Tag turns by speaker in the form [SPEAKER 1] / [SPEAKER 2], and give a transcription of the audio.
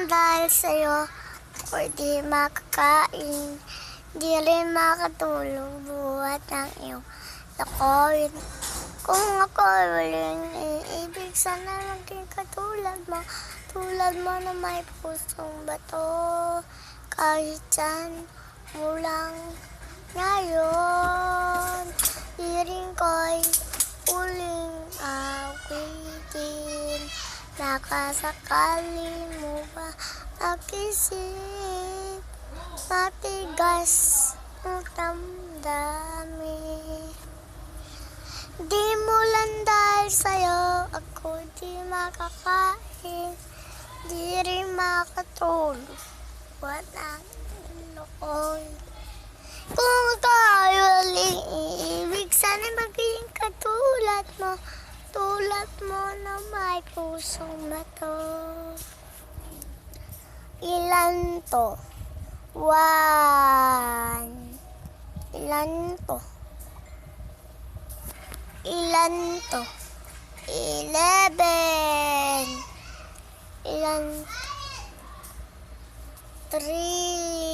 [SPEAKER 1] dahil sa'yo, o di makakain, di rin makatulog buhat ng iyong lakoy. Kung ako ay walang iibig, sana maging tulad mo na may pusong bato. Kahit saan mo lang ngayon, di rin ko'y uling awitin. Nakasakali mo ba mag-isip, matigas ang damdamin. Di mo lang dahil sa'yo, ako di makakain, di rin makatulog, walang lokoy. Kung tayo walang iibig, sana maging tulad mo na may pusong bato. Ilan to? 1. Ilan to? Ilan to? 11. Ilan? 3.